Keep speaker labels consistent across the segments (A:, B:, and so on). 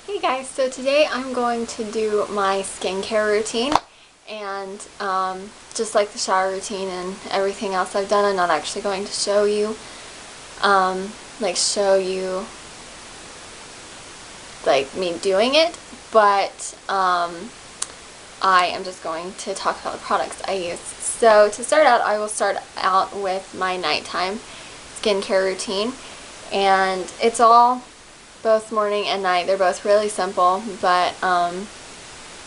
A: Hey guys, so today I'm going to do my skincare routine, and just like the shower routine and everything else I've done, I'm not actually going to show you me doing it, but I am just going to talk about the products I use. So to start out, I will start out with my nighttime skincare routine, and it's all both morning and night. They're both really simple, but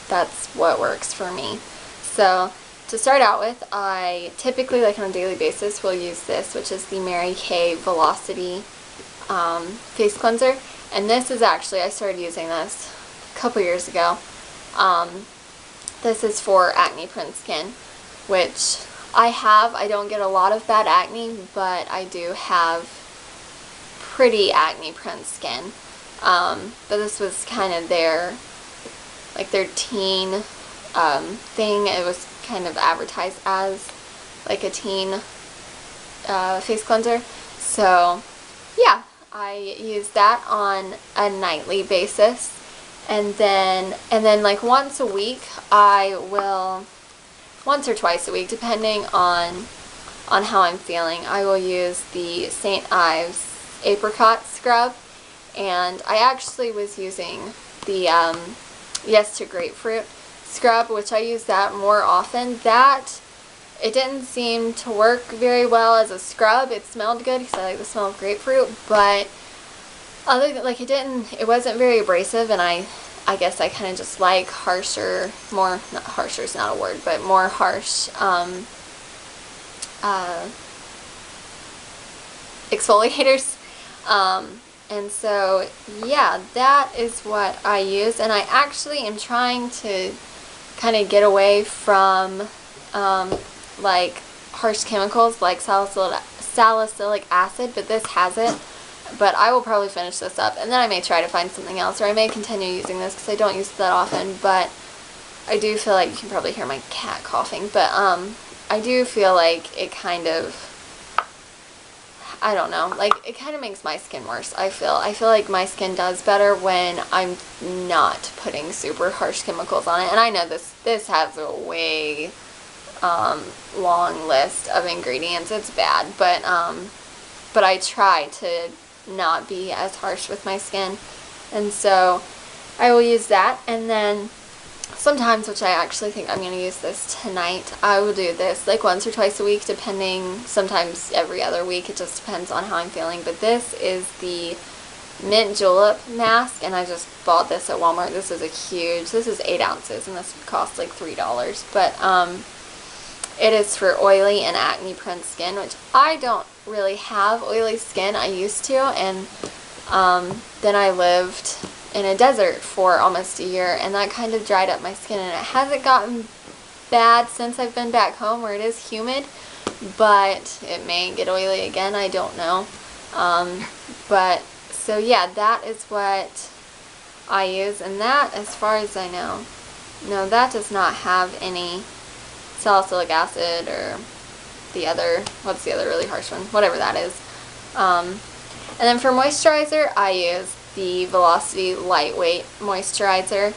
A: that's what works for me. So to start out with, I typically, like on a daily basis, will use this, which is the Mary Kay Velocity face cleanser. And this is actually, I started using this a couple years ago. This is for acne-prone skin, which I don't get a lot of bad acne, but I do have pretty acne-prone skin. But this was kind of their teen thing. It was kind of advertised as like a teen face cleanser. So yeah, I use that on a nightly basis, and then like once or twice a week, depending on how I'm feeling, I will use the St. Ives apricot scrub. And I actually was using the Yes to Grapefruit scrub, which I use that more often. It didn't seem to work very well as a scrub. It smelled good because I like the smell of grapefruit, but other than, it wasn't very abrasive, and I guess I kind of just like harsher, not harsher is not a word, but more harsh exfoliators. And so, yeah, that is what I use, and I actually am trying to kind of get away from, like, harsh chemicals like salicylic acid, but this has it. But I will probably finish this up, and then I may try to find something else, or I may continue using this because I don't use it that often, but I do feel like, you can probably hear my cat coughing, but, I do feel like it kind of, I don't know, like, it kind of makes my skin worse. I feel like my skin does better when I'm not putting super harsh chemicals on it. And I know this has a way long list of ingredients. It's bad, but I try to not be as harsh with my skin, and so I will use that. And then sometimes, which I actually think I'm going to use this tonight, I will do this like once or twice a week, depending, sometimes every other week, it just depends on how I'm feeling. But this is the Mint Julep mask, and I just bought this at Walmart. This is this is 8 ounces, and this would cost like $3, but it is for oily and acne-prone skin, which I don't really have oily skin. I used to, and then I lived in a desert for almost a year, and that kind of dried up my skin, and it hasn't gotten bad since I've been back home where it is humid, but it may get oily again, I don't know. But so yeah, that is what I use, and that, as far as I know, no, that does not have any salicylic acid or the other, what's the other really harsh one, whatever that is. And then for moisturizer, I use the Velocity Lightweight Moisturizer,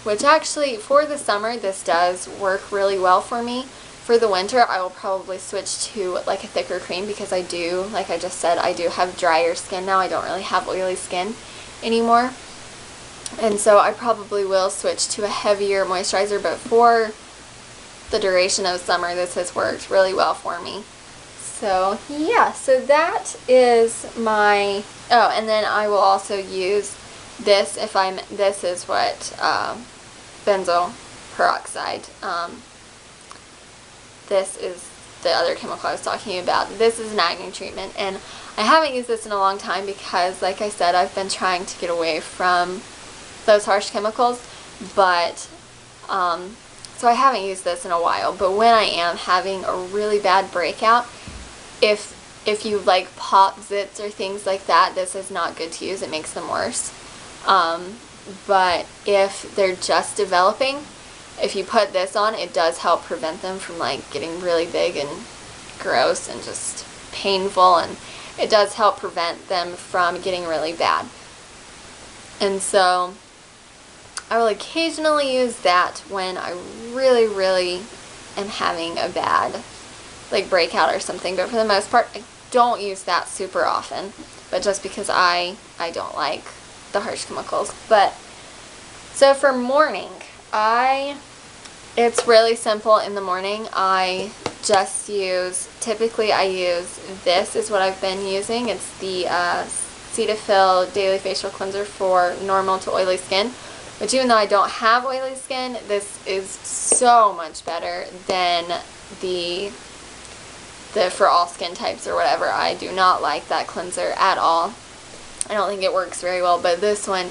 A: which actually, for the summer, this does work really well for me. For the winter, I will probably switch to like a thicker cream, because I do, like I just said, I do have drier skin now. I don't really have oily skin anymore, and so I probably will switch to a heavier moisturizer. But for the duration of summer, this has worked really well for me. So yeah, so that is my, oh, and then I will also use this this is what, benzoyl peroxide, this is the other chemical I was talking about. This is an acne treatment, and I haven't used this in a long time because, like I said, I've been trying to get away from those harsh chemicals, but, so I haven't used this in a while. But when I am having a really bad breakout, if you like pop zits or things like that, this is not good to use. It makes them worse. But if they're just developing, if you put this on, it does help prevent them from like getting really big and gross and just painful, and it does help prevent them from getting really bad. And so I will occasionally use that when I really am having a bad like breakout or something, but for the most part I don't use that super often, but just because I don't like the harsh chemicals. But so for morning, it's really simple. In the morning I just typically I use, this is what I've been using. It's the Cetaphil Daily Facial Cleanser for normal to oily skin, which even though I don't have oily skin, this is so much better than the for all skin types or whatever. I do not like that cleanser at all. I don't think it works very well, but this one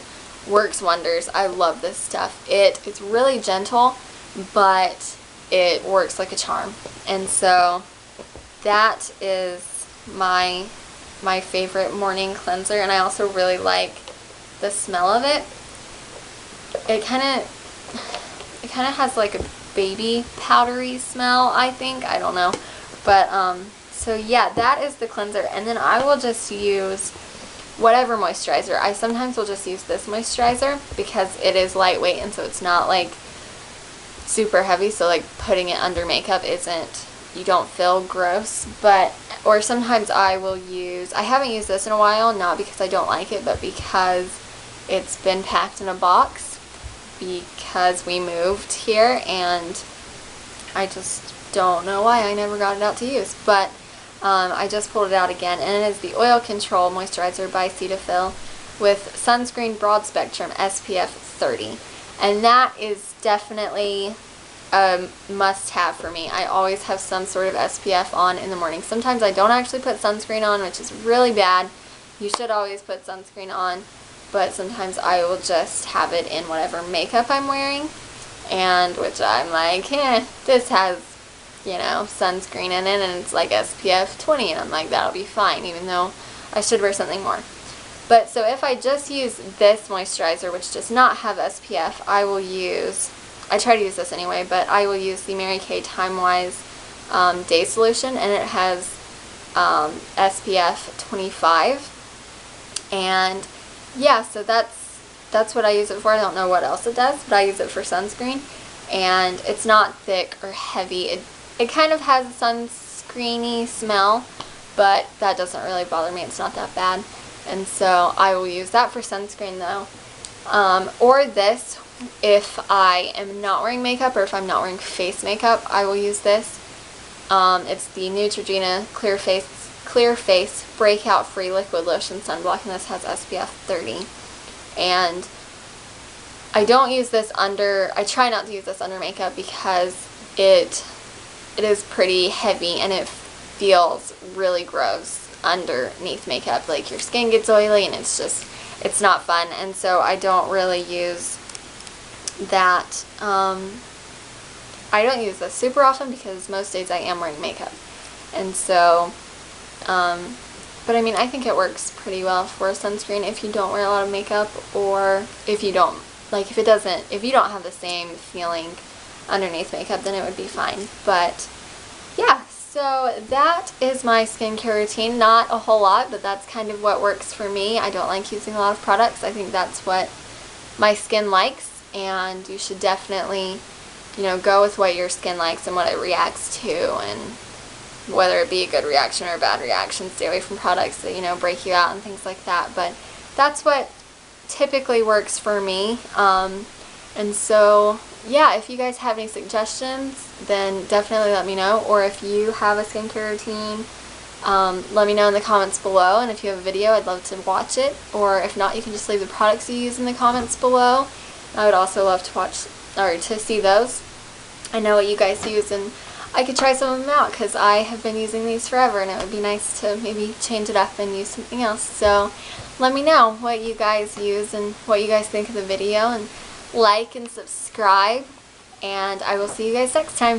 A: works wonders. I love this stuff. It's really gentle, but it works like a charm. And so that is my favorite morning cleanser, and I also really like the smell of it. It kind of has like a baby powdery smell, I think. I don't know. But so yeah, that is the cleanser, and then I will just use whatever moisturizer. I sometimes will just use this moisturizer because it is lightweight, and so it's not like super heavy, so like putting it under makeup you don't feel gross. But or sometimes I will use, I haven't used this in a while, not because I don't like it, but because it's been packed in a box because we moved here, and I just don't know why I never got it out to use. But I just pulled it out again, and it is the Oil Control Moisturizer by Cetaphil with sunscreen broad spectrum SPF 30, and that is definitely a must-have for me. I always have some sort of SPF on in the morning. Sometimes I don't actually put sunscreen on, which is really bad. You should always put sunscreen on, but sometimes I will just have it in whatever makeup I'm wearing, and which I'm like, this has, you know, sunscreen in it, and it's like SPF 20, and I'm like, that'll be fine, even though I should wear something more. But so if I just use this moisturizer, which does not have SPF, I try to use this anyway, but I will use the Mary Kay Time-Wise Day Solution, and it has SPF 25, and yeah, so that's what I use it for. I don't know what else it does, but I use it for sunscreen, and it's not thick or heavy. It kind of has a sunscreeny smell, but that doesn't really bother me. It's not that bad. And so I will use that for sunscreen though. Or this, if I am not wearing makeup or if I'm not wearing face makeup, I will use this. It's the Neutrogena Clear Face Breakout Free Liquid Lotion Sunblock, and this has SPF 30. And I don't use this I try not to use this under makeup because it is pretty heavy and it feels really gross underneath makeup. Like your skin gets oily and it's not fun, and so I don't really use that. I don't use this super often because most days I am wearing makeup, and so but I mean, I think it works pretty well for sunscreen if you don't wear a lot of makeup, or if you don't, like if you don't have the same feeling underneath makeup, then it would be fine. But yeah, so that is my skincare routine. Not a whole lot, but that's kind of what works for me. I don't like using a lot of products. I think that's what my skin likes, and you should definitely, you know, go with what your skin likes and what it reacts to, and whether it be a good reaction or a bad reaction. Stay away from products that, you know, break you out and things like that. But that's what typically works for me. And so yeah, if you guys have any suggestions, then definitely let me know. Or if you have a skincare routine, let me know in the comments below. And if you have a video, I'd love to watch it. Or if not, you can just leave the products you use in the comments below. I would also love to watch or to see those. I know what you guys use, and I could try some of them out because I have been using these forever, and it would be nice to maybe change it up and use something else. So let me know what you guys use and what you guys think of the video, and like and subscribe, and I will see you guys next time.